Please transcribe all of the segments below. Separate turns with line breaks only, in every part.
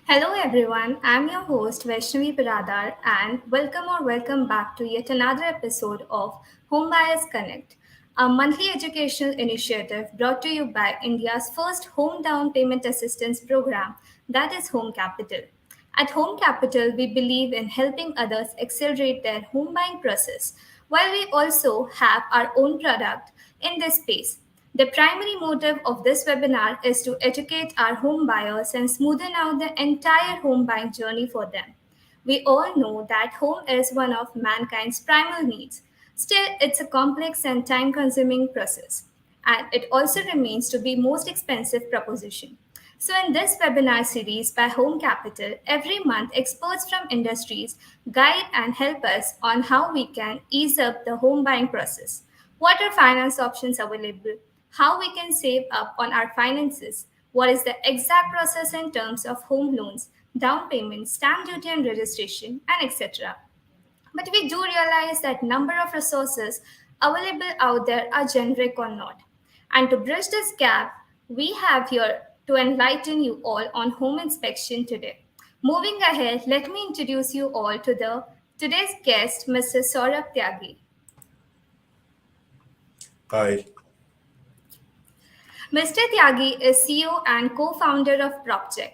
Hello everyone, I'm your host Vaishnavi Biradar and welcome back to yet another episode of Homebuyers Connect, a monthly educational initiative brought to you by India's first home down payment assistance program, that is Home Capital. At Home Capital, we believe in helping others accelerate their home buying process, while we also have our own product in this space. The primary motive of this webinar is to educate our home buyers and smoothen out the entire home buying journey for them. We all know that home is one of mankind's primal needs. Still, it's a complex and time consuming process, and it also remains to be most expensive proposition. So, in this webinar series by Home Capital, every month experts from industries guide and help us on how we can ease up the home buying process. What are finance options available? How we can save up on our finances? What is the exact process in terms of home loans, down payment, stamp duty and registration, and etc. But we do realize that number of resources available out there are generic or not. And to bridge this gap, we have here to enlighten you all on home inspection today. Moving ahead, let me introduce you all to the today's guest, Mr. Saurabh Tyagi.
Hi.
Mr. Tyagi is CEO and co-founder of PropChk,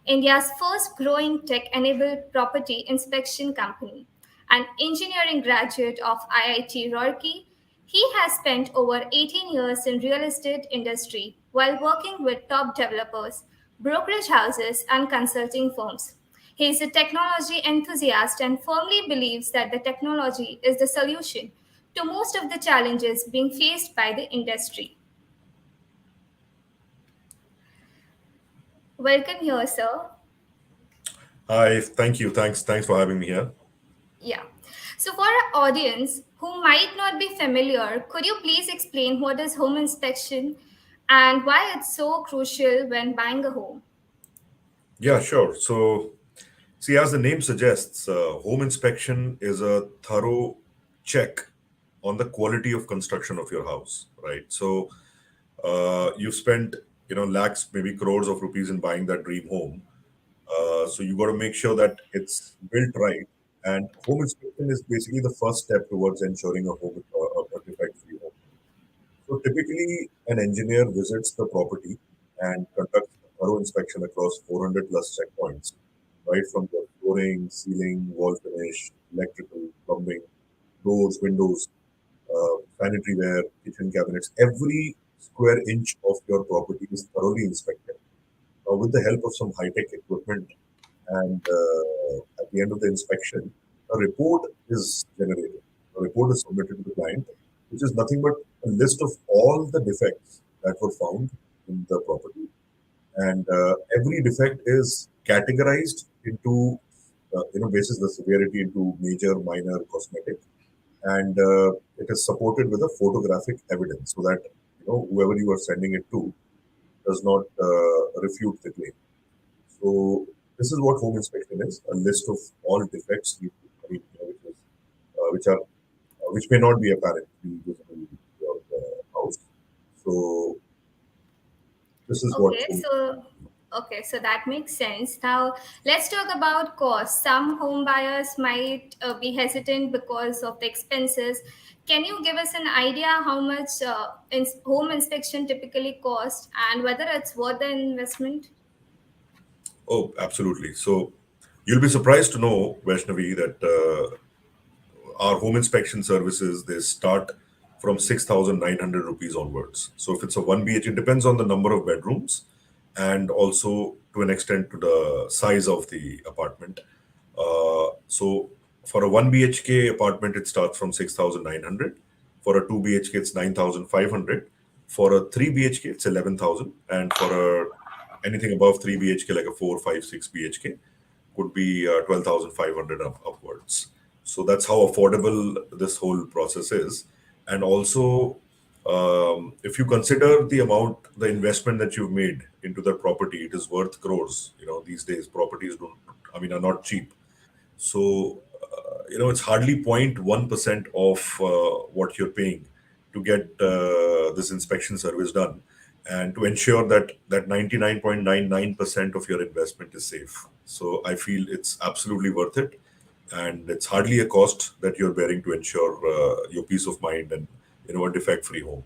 India's first growing tech-enabled property inspection company. An engineering graduate of IIT Roorkee, he has spent over 18 years in real estate industry while working with top developers, brokerage houses, and consulting firms. He is a technology enthusiast and firmly believes that the technology is the solution to most of the challenges being faced by the industry. Welcome here, sir.
Hi. Thank you. Thanks for having me here.
Yeah. So, for our audience who might not be familiar, could you please explain what is home inspection and why it's so crucial when buying a home?
Yeah, sure. So, see, as the name suggests, home inspection is a thorough check on the quality of construction of your house, right? So, you've spent, lakhs, maybe crores of rupees in buying that dream home. So you got to make sure that it's built right. And home inspection is basically the first step towards ensuring a home, a defect-free home. So typically, an engineer visits the property and conducts a thorough inspection across 400 plus checkpoints, right from the flooring, ceiling, wall finish, electrical, plumbing, doors, windows, sanitary ware, kitchen cabinets. Every square inch of your property is thoroughly inspected with the help of some high-tech equipment. And at the end of the inspection, a report is generated. A report is submitted to the client, which is nothing but a list of all the defects that were found in the property. And every defect is categorized into, basis the severity into major, minor, cosmetic, and it is supported with a photographic evidence so that whoever you are sending it to does not refute the claim. So this is what home inspection is: a list of all defects which are which may not be apparently visible in your house. So this is what
Okay,
home.
so that makes sense. Now, let's talk about cost. Some home buyers might be hesitant because of the expenses. Can you give us an idea how much home inspection typically costs and whether it's worth the investment?
Oh, absolutely. So you'll be surprised to know, Vaishnavi, that our home inspection services, they start from 6,900 rupees onwards. So if it's a 1 BH, it depends on the number of bedrooms and also to an extent to the size of the apartment. So for a 1 BHK apartment, it starts from 6,900. For a 2 BHK, it's 9,500. For a 3 BHK, it's 11,000. And for anything above 3 BHK, like a 4, 5, 6 BHK, could be 12,500 upwards. So that's how affordable this whole process is. And also, if you consider the amount, the investment that you've made into the property, it is worth crores. These days properties are not cheap. So, it's hardly 0.1% of what you're paying to get this inspection service done. and to ensure that 99.99% of your investment is safe. So I feel it's absolutely worth it, and it's hardly a cost that you're bearing to ensure your peace of mind and a defect-free home.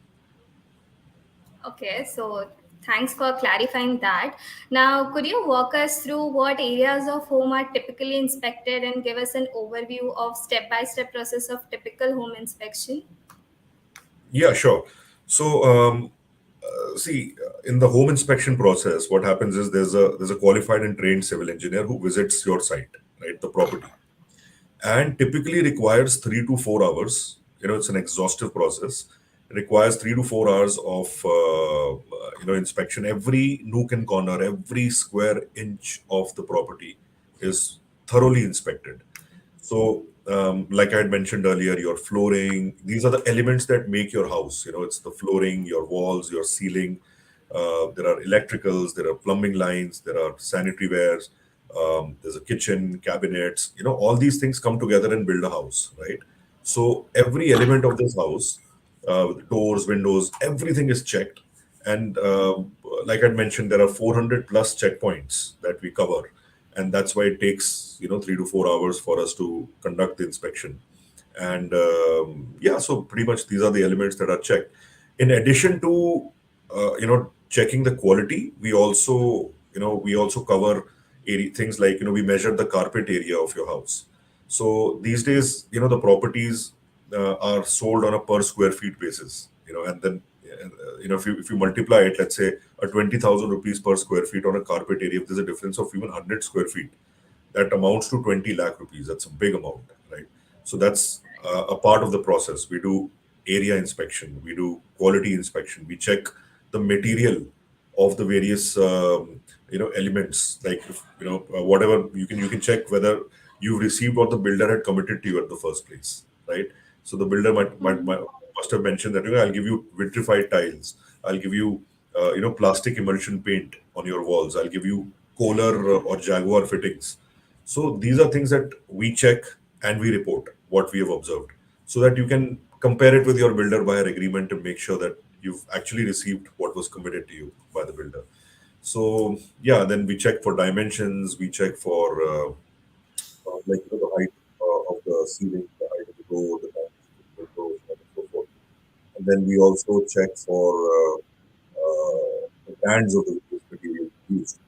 Okay, so thanks for clarifying that. Now, could you walk us through what areas of home are typically inspected and give us an overview of step-by-step process of typical home inspection?
Yeah, sure. So, see, in the home inspection process, what happens is there's a qualified and trained civil engineer who visits your site, right, the property, and typically requires 3 to 4 hours. It's an exhaustive process. It requires 3 to 4 hours of inspection. Every nook and corner, every square inch of the property is thoroughly inspected. So, like I had mentioned earlier, your flooring, these are the elements that make your house. It's the flooring, your walls, your ceiling. There are electricals, there are plumbing lines, there are sanitary wares, there's a kitchen, cabinets. All these things come together and build a house, right? So, every element of this house, doors, windows, everything is checked. And like I mentioned, there are 400 plus checkpoints that we cover, and that's why it takes 3 to 4 hours for us to conduct the inspection. And yeah, so pretty much these are the elements that are checked. In addition to checking the quality, we also cover things like we measure the carpet area of your house. So these days, the properties are sold on a per square feet basis, and then if you multiply it, let's say a 20,000 rupees per square feet on a carpet area, if there's a difference of even 100 square feet, that amounts to 20 lakh rupees. That's a big amount, right? So that's a part of the process. We do area inspection, we do quality inspection, we check the material of the various elements, like whatever you can check whether you've received what the builder had committed to you at the first place, right? So the builder must have mentioned that I'll give you vitrified tiles, I'll give you plastic emulsion paint on your walls, I'll give you Kohler or Jaguar fittings. So these are things that we check and we report what we have observed, so that you can compare it with your builder buyer agreement and make sure that you've actually received what was committed to you by the builder. So yeah, then we check for dimensions, we check for like the height of the ceiling, the height of the door, the dimensions of the windows, and so forth. And then we also check for the brands of the material used.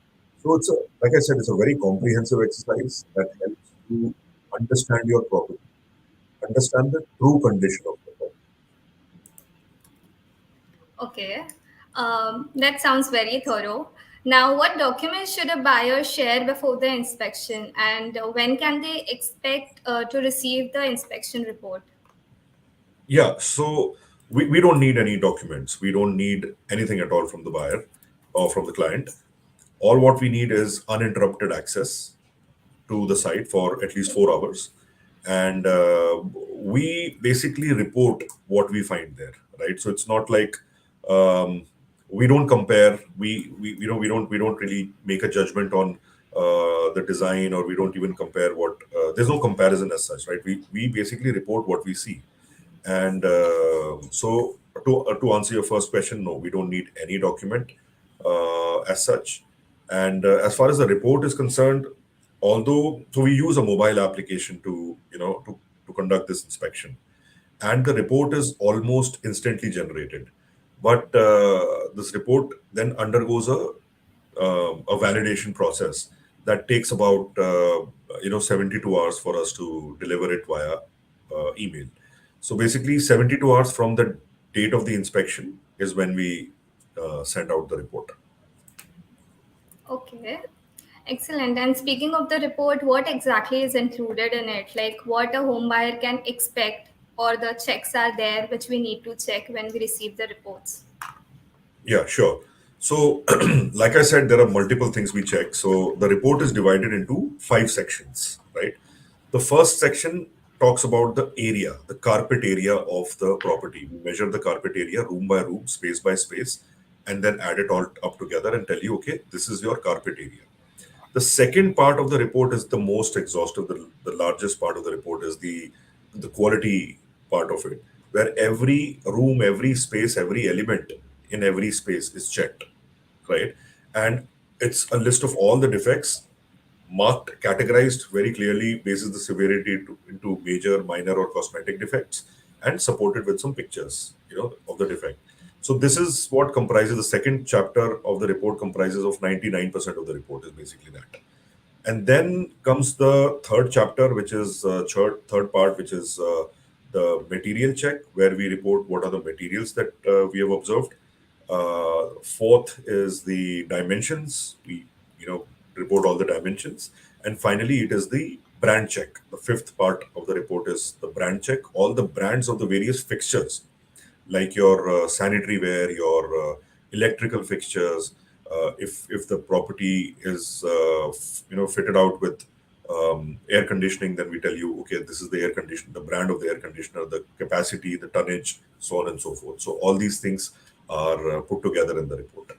So like I said, it's a very comprehensive exercise that helps you understand your property, understand the true condition of the property.
Okay, that sounds very thorough. Now, what documents should a buyer share before the inspection, and when can they expect to receive the inspection report?
Yeah, so we don't need any documents. We don't need anything at all from the buyer or from the client. All what we need is uninterrupted access to the site for at least 4 hours, and we basically report what we find there, right? So it's not like um, we don't compare. We don't really make a judgment on the design, or we don't even compare what. There's no comparison as such, right? We basically report what we see, and so to answer your first question, no, we don't need any document as such. And as far as the report is concerned, although so we use a mobile application to conduct this inspection, and the report is almost instantly generated. But this report then undergoes a validation process that takes about 72 hours for us to deliver it via email. So basically, 72 hours from the date of the inspection is when we send out the report.
Okay, excellent. And speaking of the report, what exactly is included in it? Like what a home buyer can expect, or the checks are there which we need to check when we receive the reports?
Yeah, sure. So, like I said, there are multiple things we check. So, the report is divided into 5 sections, right? The first section talks about the area, the carpet area of the property. We measure the carpet area room by room, space by space, and then add it all up together and tell you, okay, this is your carpet area. The second part of the report is the most exhaustive. The largest part of the report is the quality part of it, where every room, every space, every element in every space is checked, right? And it's a list of all the defects marked, categorized very clearly, bases the severity into major, minor, or cosmetic defects, and supported with some pictures, of the defect. So this is what comprises the second chapter of the report. Comprises of 99% of the report is basically that. And then comes the third chapter, which is third part, which is the material check, where we report what are the materials that we have observed. Fourth is the dimensions. We, you know, report all the dimensions. And finally, it is the brand check. The fifth part of the report is the brand check. All the brands of the various fixtures, like your sanitary ware, your electrical fixtures. If the property is fitted out with air conditioning, then we tell you, okay, this is the air conditioner, the brand of the air conditioner, the capacity, the tonnage, so on and so forth. So all these things are put together in the report.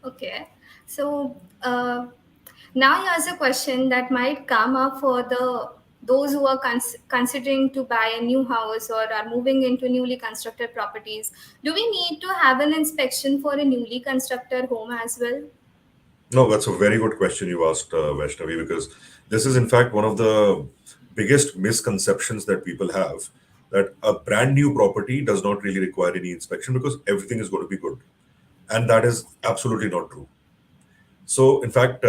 Okay. So now here's a question that might come up for those who are considering to buy a new house or are moving into newly constructed properties. Do we need to have an inspection for a newly constructed home as well?
No, that's a very good question you asked, Vaishnavi, because this is in fact one of the biggest misconceptions that people have, that a brand new property does not really require any inspection because everything is going to be good. And that is absolutely not true. So, in fact,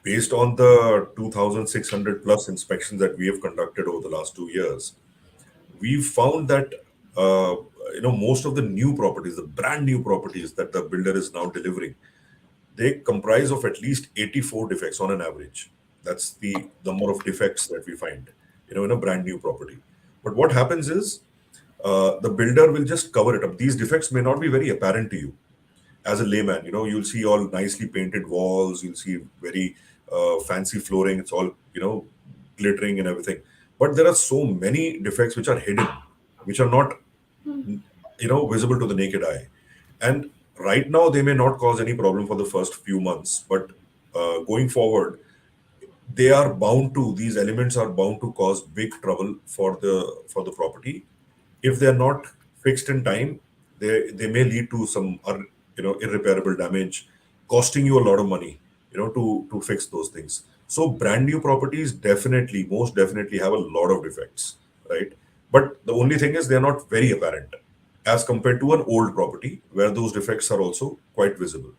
based on the 2,600 plus inspections that we have conducted over the last 2 years, we've found that most of the new properties, the brand new properties that the builder is now delivering, they comprise of at least 84 defects on an average. That's the number of defects that we find, in a brand new property. But what happens is the builder will just cover it up. These defects may not be very apparent to you as a layman. You'll see all nicely painted walls, you'll see very fancy flooring, it's all, glittering and everything. But there are so many defects which are hidden, which are not, visible to the naked eye. And right now, they may not cause any problem for the first few months, but going forward, these elements are bound to cause big trouble for the property. If they're not fixed in time, they may lead to some irreparable damage, costing you a lot of money, to fix those things. So brand new properties definitely, most definitely, have a lot of defects, right? But the only thing is they're not very apparent as compared to an old property where those defects are also quite visible.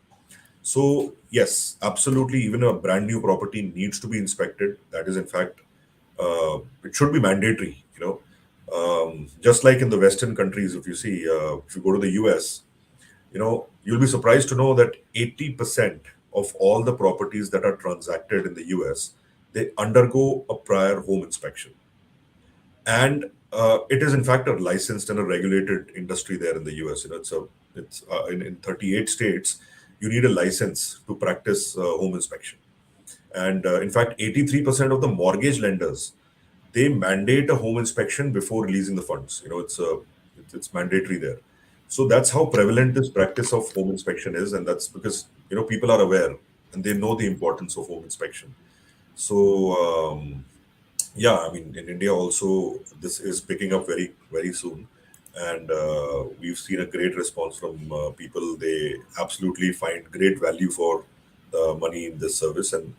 So yes, absolutely. Even a brand new property needs to be inspected. That is, in fact, it should be mandatory. Just like in the Western countries, if you see, if you go to the US, you'll be surprised to know that 80% of all the properties that are transacted in the US, they undergo a prior home inspection. And it is in fact a licensed and a regulated industry there in the US. In 38 states, you need a license to practice home inspection. And in fact, 83% of the mortgage lenders, they mandate a home inspection before releasing the funds. It's mandatory there. So that's how prevalent this practice of home inspection is, and that's because people are aware and they know the importance of home inspection. So yeah, I mean, in India also, this is picking up very, very soon. And we've seen a great response from people. They absolutely find great value for the money in this service. And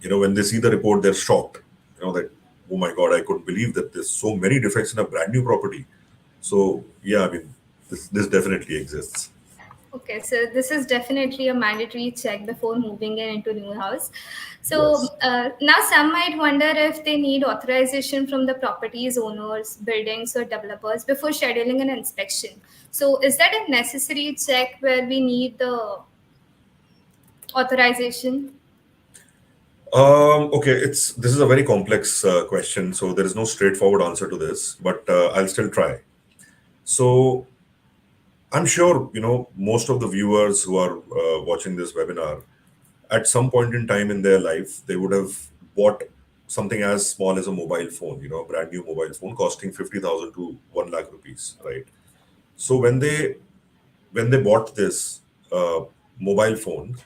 when they see the report, they're shocked, that, oh my God, I couldn't believe that there's so many defects in a brand new property. So, yeah, I mean, this definitely exists.
Okay, so this is definitely a mandatory check before moving in into new house.
Yes.
So now some might wonder if they need authorization from the property's owners, buildings, or developers before scheduling an inspection. So is that a necessary check where we need the authorization?
Okay, this is a very complex question, so there is no straightforward answer to this, but I'll still try. So I'm sure most of the viewers who are watching this webinar, at some point in time in their life, they would have bought something as small as a mobile phone, a brand new mobile phone costing 50,000 to 1 lakh rupees, right? So when they bought this mobile phone,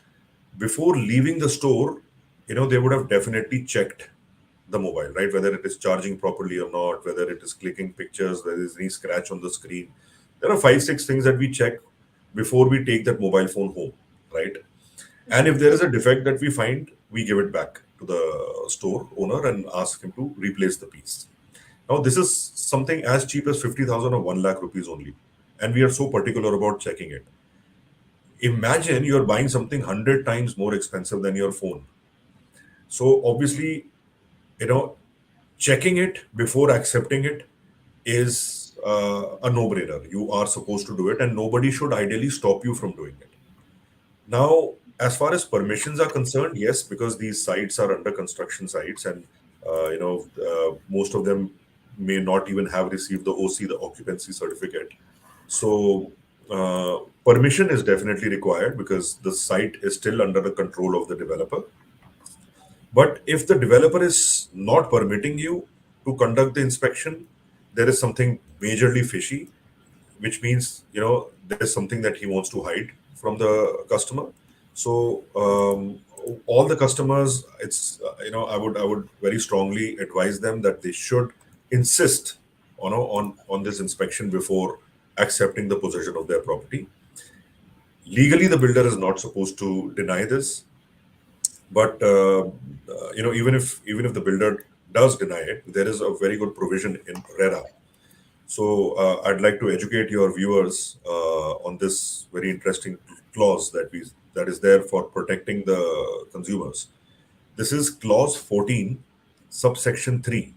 before leaving the store, they would have definitely checked the mobile, right? Whether it is charging properly or not, whether it is clicking pictures, whether there's any scratch on the screen. There are five, six things that we check before we take that mobile phone home, right? And if there is a defect that we find, we give it back to the store owner and ask him to replace the piece. Now, this is something as cheap as 50,000 or 1 lakh rupees only. And we are so particular about checking it. Imagine you're buying something 100 times more expensive than your phone. So, obviously, you know, checking it before accepting it is a no brainer. You are supposed to do it, and nobody should ideally stop you from doing it. Now, as far as permissions are concerned, yes, because these sites are under construction sites, and most of them may not even have received the OC, the occupancy certificate. So, permission is definitely required because the site is still under the control of the developer. But if the developer is not permitting you to conduct the inspection, there is something majorly fishy, which means there is something that he wants to hide from the customer. So all the customers, it's I would very strongly advise them that they should insist on this inspection before accepting the possession of their property. Legally, the builder is not supposed to deny this, but even if the builder does deny it, there is a very good provision in RERA. So I'd like to educate your viewers on this very interesting clause that is there for protecting the consumers. This is clause 14, subsection 3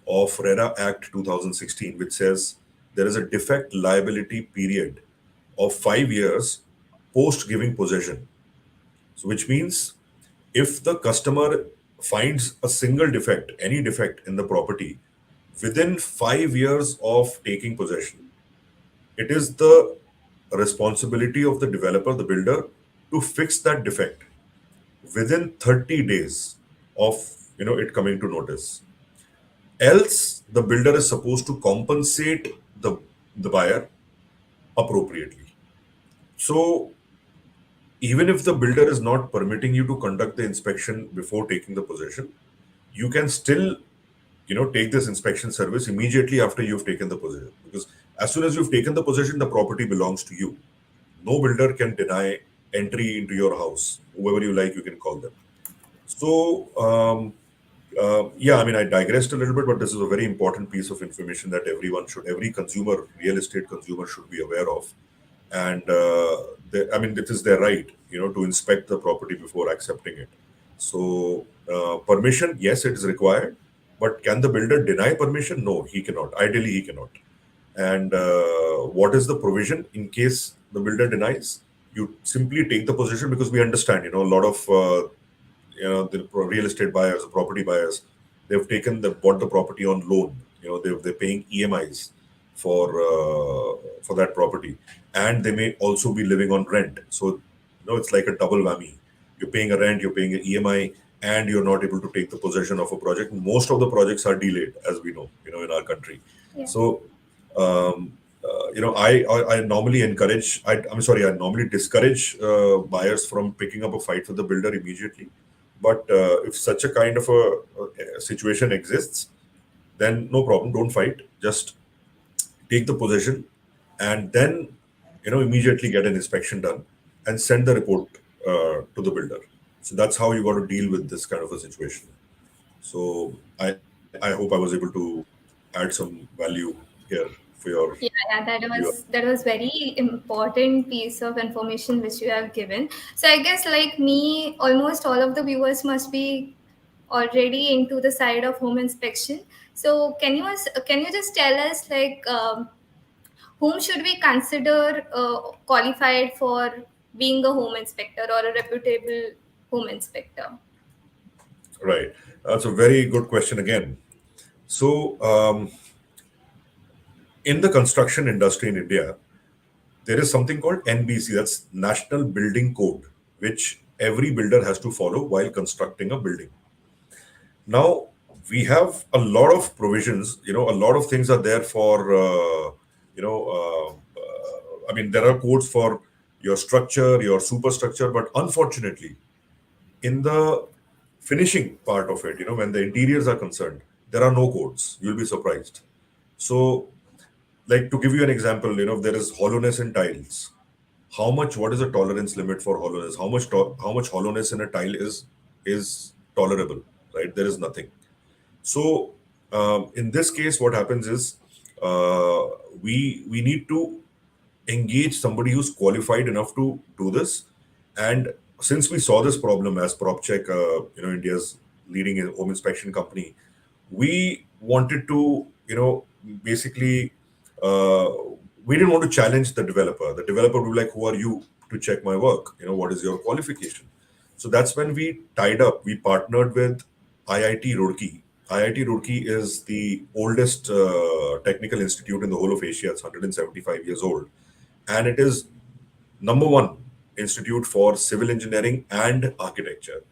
of RERA Act 2016, which says there is a defect liability period of 5 years post giving possession. So, which means if the customer finds a single defect, any defect in the property within 5 years of taking possession, it is the responsibility of the developer, the builder, to fix that defect within 30 days of it coming to notice. Else, the builder is supposed to compensate the buyer appropriately. So, even if the builder is not permitting you to conduct the inspection before taking the possession, you can still take this inspection service immediately after you've taken the possession, because as soon as you've taken the possession, the property belongs to you. No builder can deny entry into your house. Whoever you like, you can call them. So yeah, I mean, I digressed a little bit, but this is a very important piece of information that every consumer, real estate consumer, should be aware of. And I mean, it is their right to inspect the property before accepting it. So permission, yes, it is required, but can the builder deny permission? No, he cannot. Ideally, he cannot. And what is the provision in case the builder denies? You simply take the possession, because we understand a lot of the real estate buyers, the property buyers, they bought the property on loan. They're paying EMIs for that property, and they may also be living on rent. So it's like a double whammy. You're paying a rent, you're paying an EMI, and you're not able to take the possession of a project. Most of the projects are delayed, as we know, in our country.
Yeah.
So I normally I'm sorry, I normally discourage buyers from picking up a fight with the builder immediately. But if such a kind of a situation exists, then no problem, don't fight. Just take the possession, and then immediately get an inspection done and send the report to the builder. So that's how you got to deal with this kind of a situation. So I hope I was able to add some value here for your
Yeah, that
viewer.
was very important piece of information which you have given. So I guess like me, almost all of the viewers must be already into the side of home inspection. So can you just tell us like whom should we consider qualified for being a home inspector or a reputable home inspector?
Right. That's a very good question again. So in the construction industry in India, there is something called NBC, that's National Building Code, which every builder has to follow while constructing a building. Now, we have a lot of provisions, a lot of things are there for, I mean, there are codes for your structure, your superstructure, but unfortunately, in the finishing part of it, when the interiors are concerned, there are no codes. You'll be surprised. So, like to give you an example, if there is hollowness in tiles, how much, what is the tolerance limit for hollowness, how much hollowness in a tile is tolerable, right? There is nothing. So in this case, what happens is uh, we need to engage somebody who's qualified enough to do this. And since we saw this problem as PropChk, India's leading home inspection company, we wanted to, basically, uh, we didn't want to challenge the developer. The developer would be like, "Who are you to check my work? What is your qualification?" So that's when we tied up. We partnered with IIT Roorkee. IIT Roorkee is the oldest technical institute in the whole of Asia. It's 175 years old, and it is number one institute for civil engineering and architecture.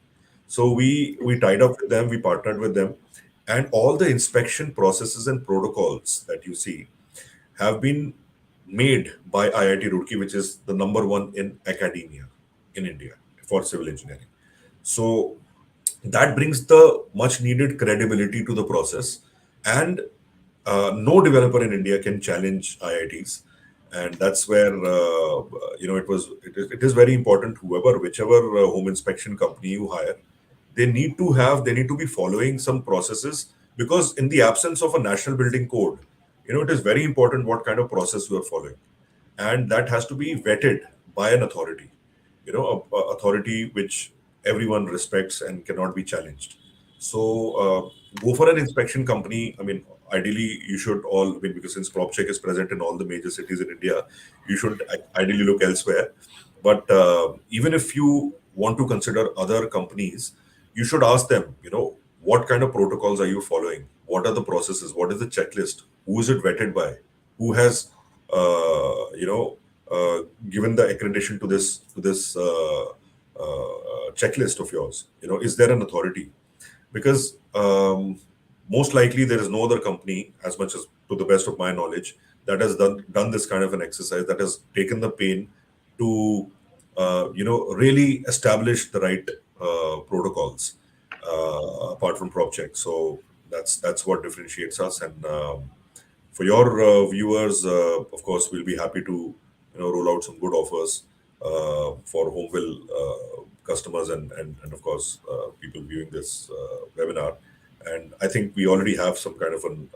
So we tied up with them, we partnered with them, and all the inspection processes and protocols that you see have been made by IIT Roorkee, which is the number one in academia in India for civil engineering. So that brings the much needed credibility to the process, and no developer in India can challenge IITs, and that's where it is very important. Whichever home inspection company you hire, they need to be following some processes, because in the absence of a national building code, it is very important what kind of process you are following, and that has to be vetted by an authority, a authority which everyone respects and cannot be challenged. So go for an inspection company. I mean, ideally you should all, I mean, because since PropChk is present in all the major cities in India, you should ideally look elsewhere. But even if you want to consider other companies, you should ask them, what kind of protocols are you following? What are the processes? What is the checklist? Who is it vetted by? Who has, you know, given the accreditation to this checklist of yours? Is there an authority? Because most likely there is no other company, as much as to the best of my knowledge, that has done this kind of an exercise, that has taken the pain to really establish the right protocols, apart from PropChk. So that's what differentiates us. And for your viewers, of course, we'll be happy to roll out some good offers for Homeville customers, and of course people viewing this webinar. And I think we already have some kind of an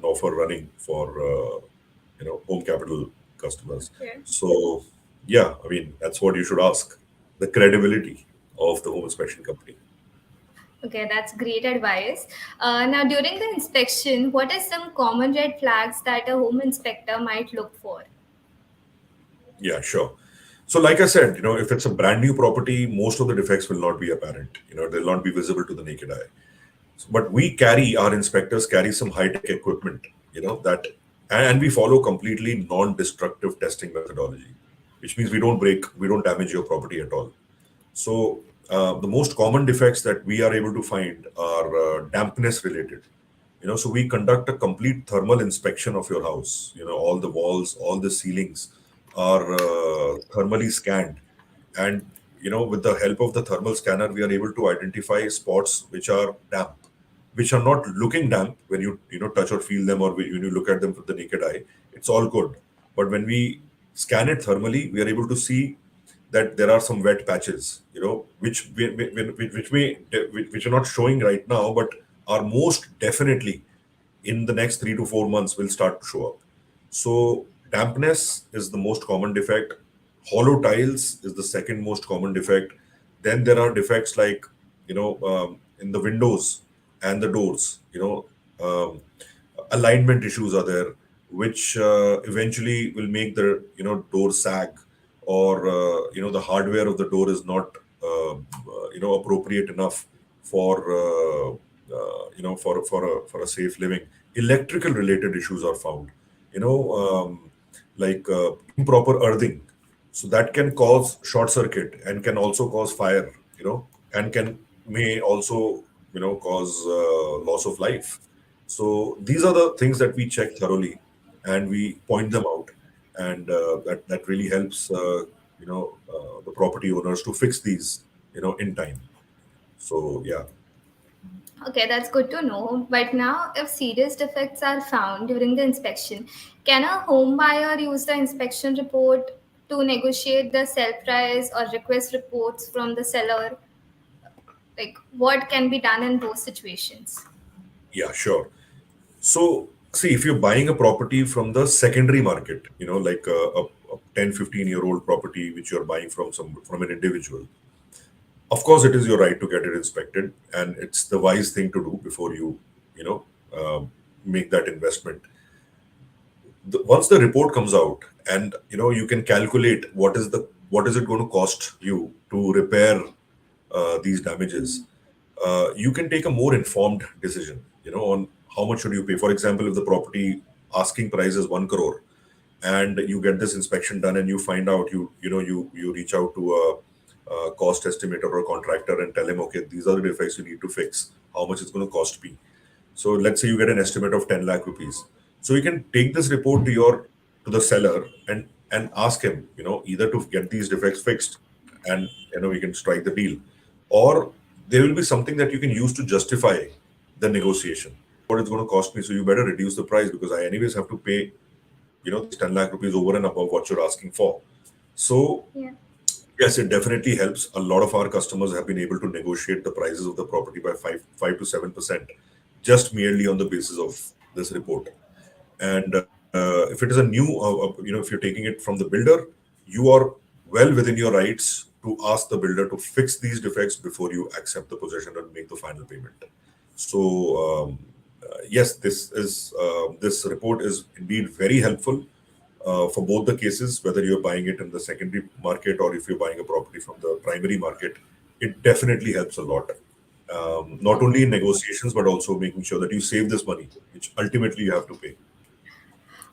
offer running for Home Capital customers.
Okay.
So yeah, I mean, that's what you should ask: the credibility of the home inspection company.
Okay, that's great advice. Now, during the inspection, what are some common red flags that a home inspector might look for?
Yeah, sure. So, like I said, if it's a brand new property, most of the defects will not be apparent. They'll not be visible to the naked eye. But our inspectors carry some high tech equipment, that, and we follow completely non destructive testing methodology, which means we don't damage your property at all. So, the most common defects that we are able to find are dampness related. So we conduct a complete thermal inspection of your house. All the walls, all the ceilings are thermally scanned, and with the help of the thermal scanner, we are able to identify spots which are damp, which are not looking damp when you touch or feel them, or when you look at them with the naked eye. It's all good, but when we scan it thermally, we are able to see that there are some wet patches, which are not showing right now, but are most definitely in the next 3 to 4 months will start to show up. So dampness is the most common defect. Hollow tiles is the second most common defect. Then there are defects like in the windows and the doors. Alignment issues are there, which eventually will make the door sag, or the hardware of the door is not appropriate enough for for a safe living. Electrical related issues are found, like improper earthing, so that can cause short circuit and can also cause fire, and can may also cause loss of life. So these are the things that we check thoroughly, and we point them out, and that really helps the property owners to fix these in time. So yeah.
Okay, that's good to know. But now, if serious defects are found during the inspection, can a home buyer use the inspection report? to negotiate the sell price or request reports from the seller? Like, what can be done in those situations?
Yeah, sure. So, see, if you're buying a property from the secondary market, like a 10, 15-year-old property which you're buying from an individual, of course, it is your right to get it inspected, and it's the wise thing to do before you know, make that investment. Once the report comes out, and you can calculate what is it going to cost you to repair these damages, you can take a more informed decision, on how much should you pay. For example, if the property asking price is 1 crore, and you get this inspection done, and you find out, you reach out to a cost estimator or contractor and tell him, okay, these are the defects you need to fix, how much it's going to cost me. So let's say you get an estimate of 10 lakh rupees. So you can take this report to the seller, and ask him, either to get these defects fixed, and we can strike the deal, or there will be something that you can use to justify the negotiation. What it's going to cost me, so you better reduce the price, because I anyways have to pay, these 10 lakh rupees over and above what you're asking for. So
Yeah.
yes, it definitely helps. A lot of our customers have been able to negotiate the prices of the property by 5 to 7%, just merely on the basis of this report. And if it is a new, if you're taking it from the builder, you are well within your rights to ask the builder to fix these defects before you accept the possession and make the final payment. So yes, this report is indeed very helpful for both the cases, whether you're buying it in the secondary market or if you're buying a property from the primary market. It definitely helps a lot. Not only in negotiations, but also making sure that you save this money, which ultimately you have to pay.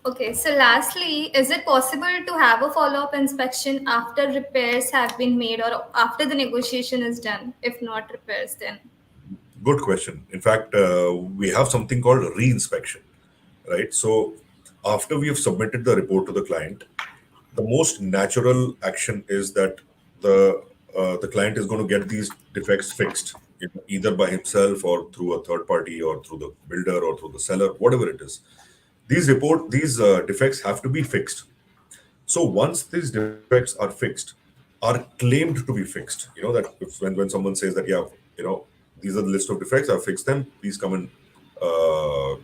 Okay, so lastly, is it possible to have a follow up inspection after repairs have been made or after the negotiation is done? If not repairs, then?
Good question. In fact, we have something called reinspection, right? So after we have submitted the report to the client, the most natural action is that the client is going to get these defects fixed, either by himself or through a third party or through the builder or through the seller, whatever it is. These defects have to be fixed. So once these defects are fixed, are claimed to be fixed. That when someone says that, yeah, these are the list of defects, I've fixed them. Please come and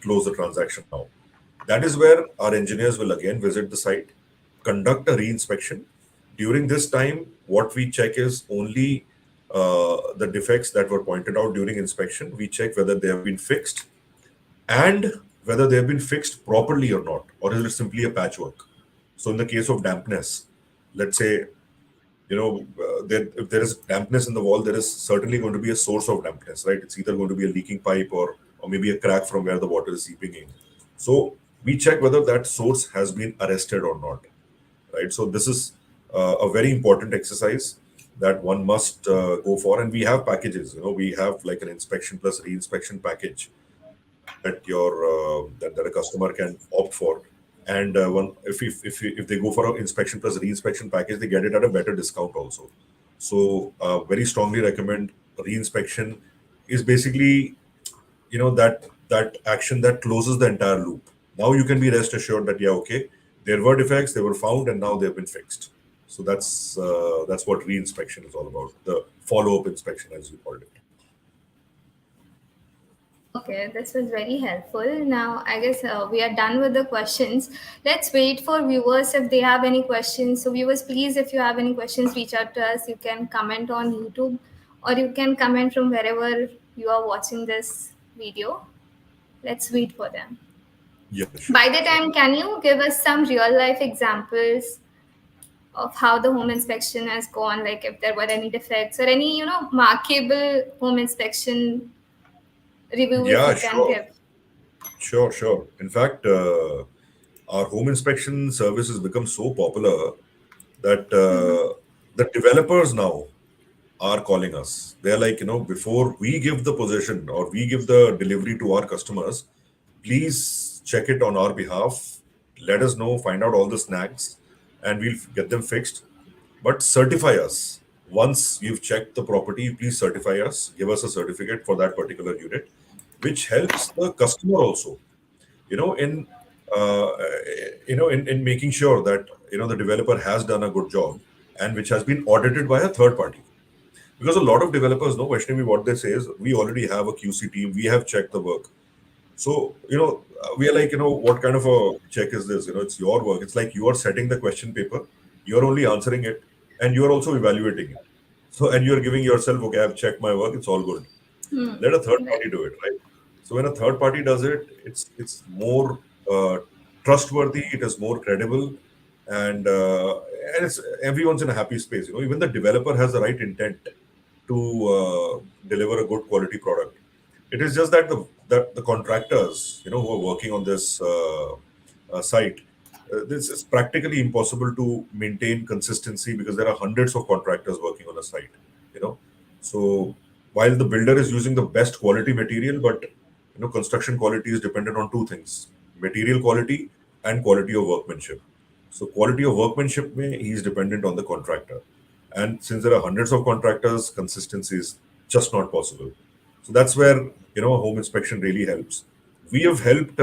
close the transaction now. That is where our engineers will again visit the site, conduct a reinspection. During this time, what we check is only the defects that were pointed out during inspection. We check whether they have been fixed, and whether they have been fixed properly or not, or is it simply a patchwork. So in the case of dampness, let's say, if there is dampness in the wall, there is certainly going to be a source of dampness, right? It's either going to be a leaking pipe, or maybe a crack from where the water is seeping in. So we check whether that source has been arrested or not, right? So this is a very important exercise that one must go for. And we have packages. We have like an inspection plus reinspection package that a customer can opt for. And if they go for an inspection plus reinspection package, they get it at a better discount also. So very strongly recommend reinspection. Is basically, that action that closes the entire loop. Now you can be rest assured that, yeah, okay, there were defects, they were found, and now they've been fixed. So that's what reinspection is all about, the follow-up inspection, as you called it.
Okay, this was very helpful. Now, I guess we are done with the questions. Let's wait for viewers if they have any questions. So, viewers, please, if you have any questions, reach out to us. You can comment on YouTube, or you can comment from wherever you are watching this video. Let's wait for them.
Yeah, sure,
By the
sure.
time, can you give us some real life examples of how the home inspection has gone? Like if there were any defects or any, markable home inspection review, if
Yeah,
you can
sure.
give.
Sure. In fact, our home inspection service has become so popular that the developers now are calling us. They're like, before we give the possession or we give the delivery to our customers, please check it on our behalf. Let us know, find out all the snags, and we'll get them fixed. But certify us. Once you've checked the property, please certify us, give us a certificate for that particular unit, which helps the customer also, in uh, in making sure that the developer has done a good job, and which has been audited by a third party. Because a lot of developers know, Vaishnavi, what they say is, we already have a QC team, we have checked the work. So, we are like, what kind of a check is this? It's your work. It's like you are setting the question paper, you're only answering it, and you're also evaluating it. So, and you're giving yourself, okay, I've checked my work, it's all good.
Hmm.
Let a third
Right.
party do it, right? So when a third party does it, it's more trustworthy, it is more credible, and it's everyone's in a happy space. Even the developer has the right intent to deliver a good quality product. It is just that the contractors, who are working on this site, this is practically impossible to maintain consistency because there are hundreds of contractors working on a site. You know, so while the builder is using the best quality material, but construction quality is dependent on two things: material quality and quality of workmanship. So quality of workmanship, he is dependent on the contractor, and since there are hundreds of contractors, consistency is just not possible. So that's where a home inspection really helps. We have helped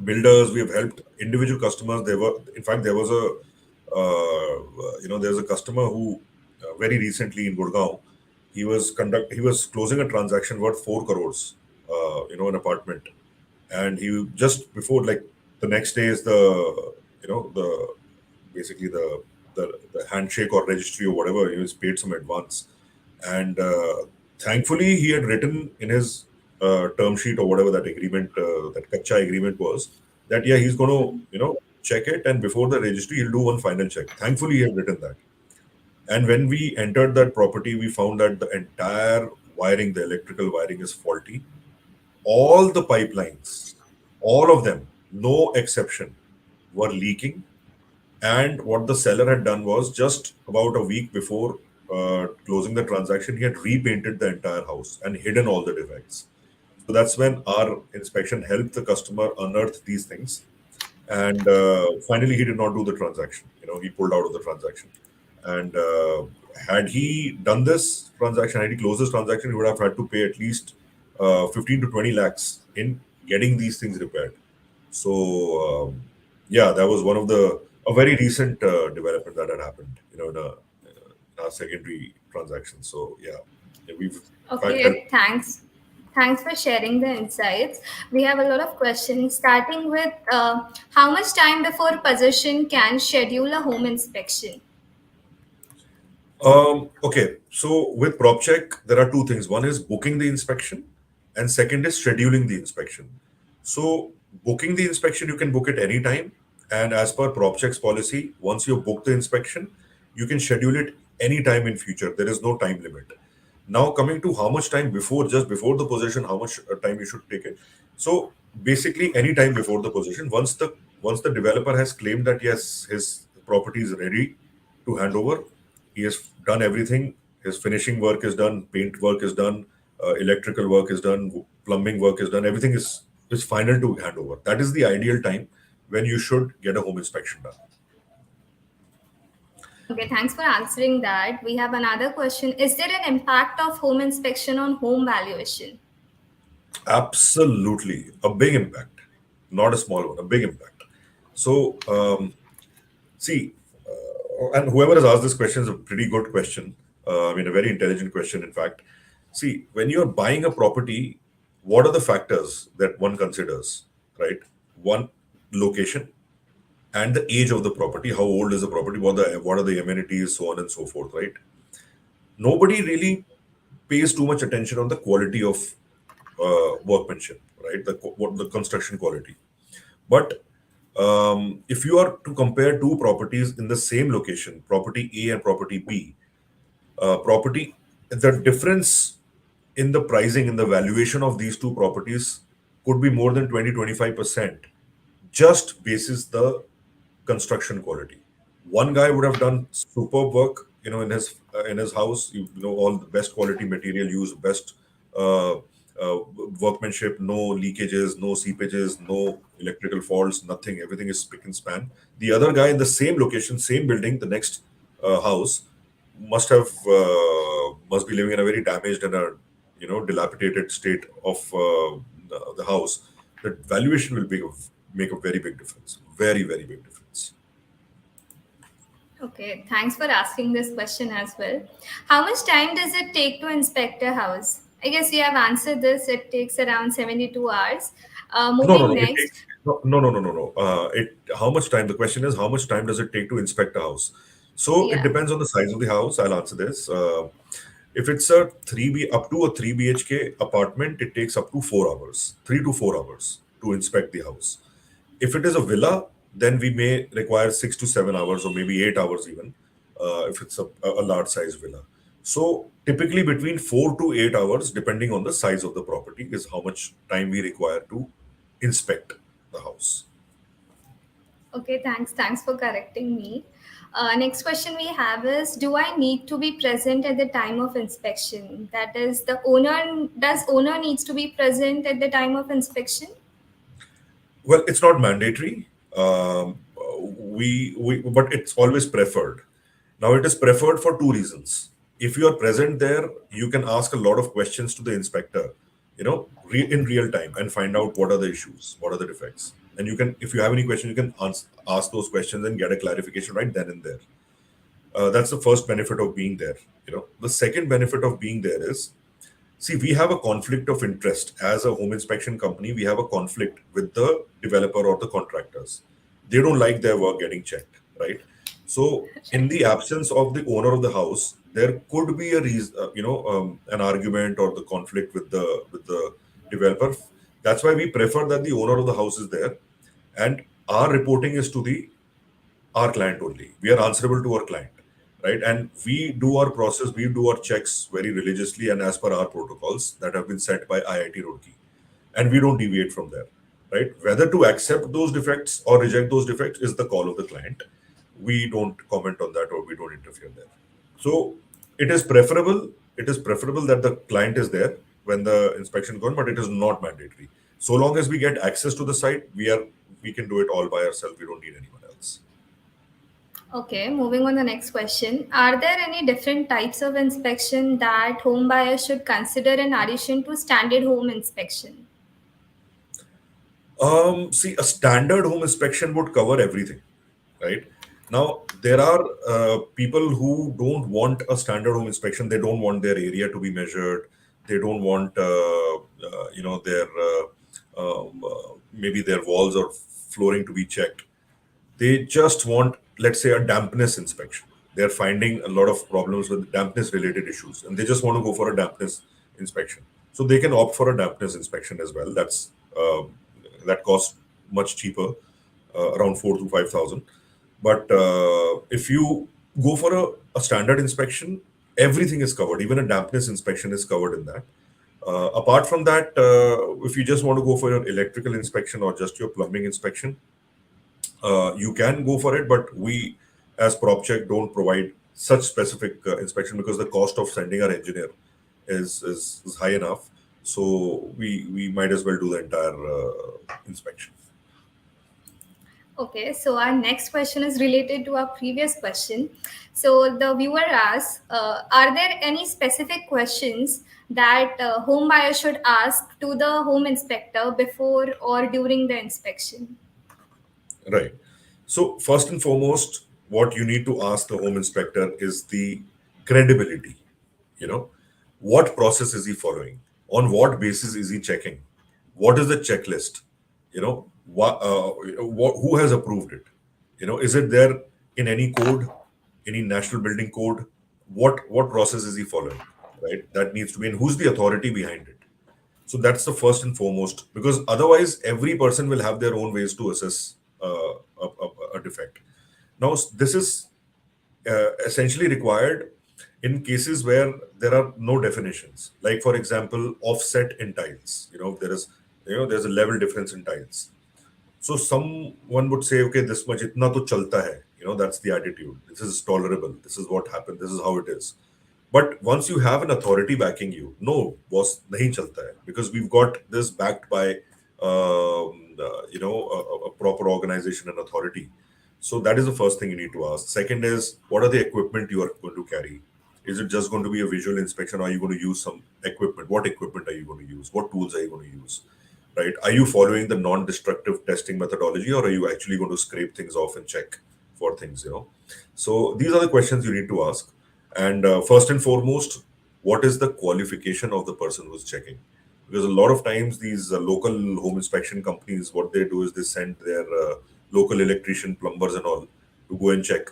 builders, we have helped individual customers. In fact, there was there's a customer who very recently in Gurgaon, he was closing a transaction worth 4 crores, an apartment, and he just before, like, the next day is the basically the handshake or registry or whatever. He was paid some advance, and thankfully he had written in his term sheet or whatever that agreement, that kacha agreement was, that yeah, he's going to check it, and before the registry he'll do one final check. Thankfully he had written that. And when we entered that property, we found that the entire wiring, the electrical wiring, is faulty. All the pipelines, all of them, no exception, were leaking. And what the seller had done was, just about a week before closing the transaction, he had repainted the entire house and hidden all the defects. So that's when our inspection helped the customer unearth these things. And finally, he did not do the transaction. He pulled out of the transaction. And had he done this transaction, had he closed this transaction, he would have had to pay at least 15 to 20 lakhs in getting these things repaired. So, yeah, that was one of a very recent development that had happened, in our secondary transaction. So, yeah, we've in fact helped.
Okay, thanks. Thanks for sharing the insights. We have a lot of questions, starting with how much time before possession can schedule a home inspection?
Okay, so with PropChk, there are two things. One is booking the inspection, and second is scheduling the inspection. So, booking the inspection, you can book it anytime. And as per PropChk's policy, once you book the inspection, you can schedule it anytime in future. There is no time limit. Now, coming to how much time before, just before the possession, how much time you should take it. So, basically, any time before the possession, once the developer has claimed that yes, his property is ready to hand over, he has done everything. His finishing work is done, paint work is done, electrical work is done, plumbing work is done. Everything is final to hand over. That is the ideal time when you should get a home inspection done.
Okay, thanks for answering that. We have another question. Is there an impact of home inspection on home valuation?
Absolutely, a big impact, not a small one, a big impact. So, see, and whoever has asked this question is a pretty good question. I mean, a very intelligent question, in fact. See, when you're buying a property, what are the factors that one considers, right? One, location, and the age of the property. How old is the property? What are the amenities, so on and so forth, right? Nobody really pays too much attention on the quality of workmanship, right? What the construction quality. But if you are to compare two properties in the same location, property A and property B, the difference in the pricing, in the valuation of these two properties could be more than 20-25%, just basis the construction quality. One guy would have done superb work, in his house. All the best quality material used, best uh, uh, workmanship, no leakages, no seepages, no electrical faults, nothing. Everything is spick and span. The other guy in the same location, same building, the next house, must be living in a very damaged and a dilapidated state of the house. The valuation will be make a very big difference. Very, very big difference.
Okay, thanks for asking this question as well. How much time does it take to inspect a house? I guess you have answered this. It takes around 72 hours.
No, no,
Moving
no. It
next.
takes no, no, no, no, no, no. It how much time? The question is how much time does it take to inspect a house? So it
Yeah.
depends on the size of the house. I'll answer this. If it's a up to a three BHK apartment, it takes up to 4 hours, 3 to 4 hours to inspect the house. If it is a villa, then we may require 6 to 7 hours or maybe 8 hours even, if it's a large size villa. So typically between 4 to 8 hours, depending on the size of the property, is how much time we require to inspect the house.
Okay, thanks. Thanks for correcting me. Next question we have is, do I need to be present at the time of inspection? That is, does owner needs to be present at the time of inspection?
Well, it's not mandatory. But it's always preferred. Now, it is preferred for two reasons. If you are present there, you can ask a lot of questions to the inspector, in real time and find out what are the issues, what are the defects. And you can, if you have any question, you can ask those questions and get a clarification right then and there. That's the first benefit of being there. The second benefit of being there is, see, we have a conflict of interest as a home inspection company. We have a conflict with the developer or the contractors. They don't like their work getting checked, right? So, in the absence of the owner of the house, there could be a reason, an argument or the conflict with the developer. That's why we prefer that the owner of the house is there, and our reporting is to the our client only. We are answerable to our client, right? And we do our process, we do our checks very religiously and as per our protocols that have been set by IIT Roorkee, and we don't deviate from there, right? Whether to accept those defects or reject those defects is the call of the client. We don't comment on that or we don't interfere there. So it is preferable. It is preferable that the client is there when the inspection goes, but it is not mandatory. So long as we get access to the site, we can do it all by ourselves. We don't need anyone else.
Okay, moving on the next question. Are there any different types of inspection that home buyers should consider in addition to standard home inspection?
See, a standard home inspection would cover everything, right? Now, there are people who don't want a standard home inspection. They don't want their area to be measured. They don't want, their maybe their walls or flooring to be checked. They just want, let's say, a dampness inspection. They're finding a lot of problems with dampness related issues, and they just want to go for a dampness inspection. So they can opt for a dampness inspection as well. That costs much cheaper, around 4 to 5 thousand. But if you go for a standard inspection, everything is covered. Even a dampness inspection is covered in that. Apart from that, if you just want to go for your electrical inspection or just your plumbing inspection, you can go for it, but we, as PropChk, don't provide such specific inspection because the cost of sending our engineer is high enough. So we might as well do the entire inspection.
Okay, so our next question is related to our previous question. So the viewer asks, are there any specific questions that home buyer should ask to the home inspector before or during the inspection?
Right. So first and foremost, what you need to ask the home inspector is the credibility. You know, what process is he following? On what basis is he checking? What is the checklist? Who has approved it? Is it there in any code, any national building code? What process is he following? Right. That needs to be, and who's the authority behind it? So that's the first and foremost, because otherwise every person will have their own ways to assess a defect. Now, this is essentially required in cases where there are no definitions. Like, for example, offset in tiles. There's a level difference in tiles. So someone would say, okay, this much itna to chalta hai. That's the attitude. This is tolerable. This is what happened. This is how it is. But once you have an authority backing you, no, boss, nahi chalta hai, because we've got this backed by, a proper organization and authority. So that is the first thing you need to ask. Second is, what are the equipment you are going to carry? Is it just going to be a visual inspection? Or are you going to use some equipment? What equipment are you going to use? What tools are you going to use? right? Are you following the non-destructive testing methodology, or are you actually going to scrape things off and check for things, So these are the questions you need to ask. And first and foremost, what is the qualification of the person who's checking? Because a lot of times these local home inspection companies, what they do is they send their local electrician, plumbers, and all to go and check.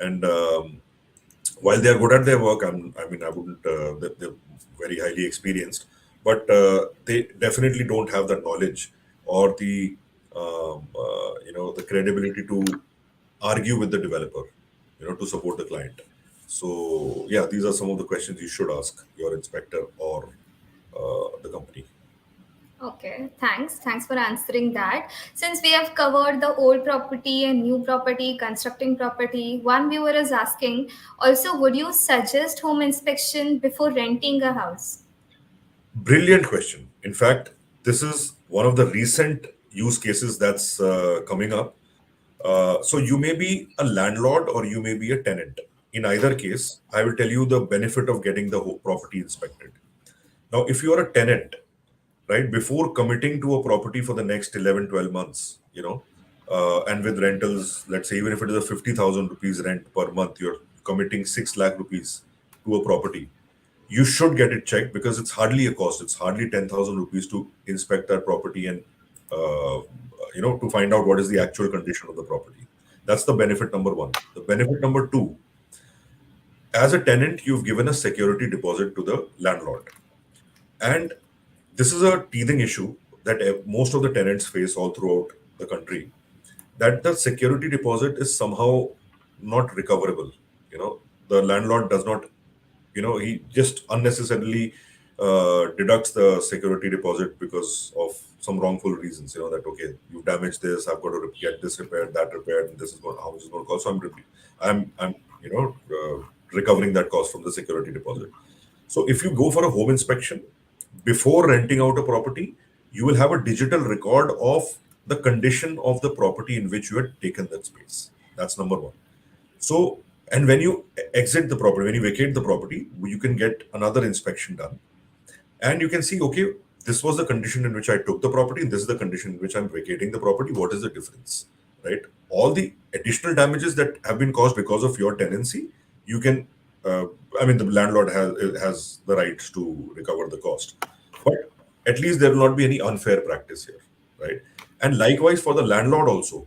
And while they are good at their work, I wouldn't. They're very highly experienced, but they definitely don't have the knowledge or the the credibility to argue with the developer, to support the client. So yeah, these are some of the questions you should ask your inspector or the company.
Okay, thanks. Thanks for answering that. Since we have covered the old property and new property, constructing property, one viewer is asking also, would you suggest home inspection before renting a house?
Brilliant question. In fact, this is one of the recent use cases that's coming up. So you may be a landlord or you may be a tenant. In either case, I will tell you the benefit of getting the whole property inspected. Now, if you are a tenant, right, before committing to a property for the next 11, 12 months, and with rentals, let's say even if it is a 50,000 rupees rent per month, you're committing 6 lakh rupees to a property. You should get it checked because it's hardly a cost. It's hardly 10,000 rupees to inspect that property and, to find out what is the actual condition of the property. That's the benefit number one. The benefit number two, as a tenant, you've given a security deposit to the landlord. And this is a teething issue that most of the tenants face all throughout the country, that the security deposit is somehow not recoverable. The landlord does not, he just unnecessarily deducts the security deposit because of some wrongful reasons. That okay, you damaged this, I've got to get this repaired, that repaired, and this is how much is going to cost. So I'm recovering that cost from the security deposit. So if you go for a home inspection before renting out a property, you will have a digital record of the condition of the property in which you had taken that space. That's number one. So, and when you exit the property, when you vacate the property, you can get another inspection done. And you can see, okay, this was the condition in which I took the property, and this is the condition in which I'm vacating the property. What is the difference? Right? All the additional damages that have been caused because of your tenancy, you can, the landlord has the right to recover the cost. But at least there will not be any unfair practice here, right? And likewise for the landlord also,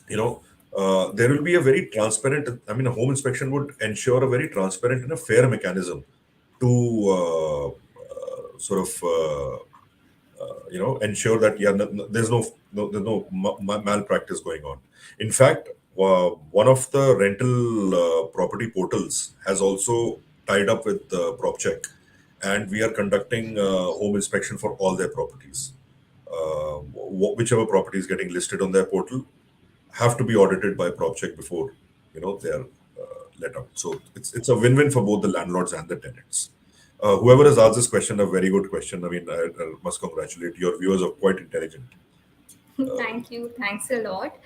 there will be a very transparent, a home inspection would ensure a very transparent and a fair mechanism to sort of ensure that there's no malpractice going on. In fact, one of the rental property portals has also tied up with PropChk, and we are conducting home inspection for all their properties. Whichever property is getting listed on their portal have to be audited by PropChk before they're let out. So it's a win-win for both the landlords and the tenants. Whoever has asked this question, a very good question. I must congratulate your viewers are quite intelligent.
Thank you. Thanks a lot.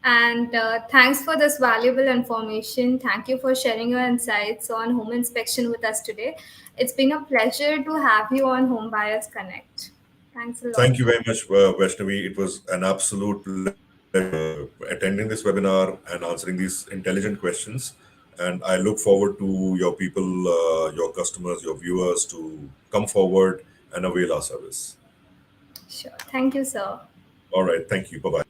And thanks for this valuable information. Thank you for sharing your insights on home inspection with us today. It's been a pleasure to have you on Home Buyers Connect. Thanks a lot.
Thank you very much, Vaishnavi. It was an absolute pleasure attending this webinar and answering these intelligent questions. And I look forward to your people, your customers, your viewers to come forward and avail our service.
Sure. Thank you, sir.
All right. Thank you. Bye bye.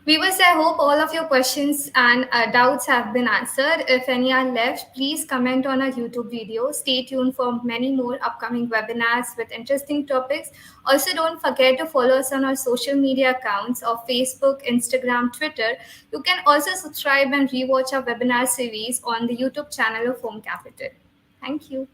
Viewers, I hope all of your questions and doubts have been answered. If any are left, please comment on our YouTube video. Stay tuned for many more upcoming webinars with interesting topics. Also, don't forget to follow us on our social media accounts of Facebook, Instagram, Twitter. You can also subscribe and rewatch our webinar series on the YouTube channel of Home Capital. Thank you.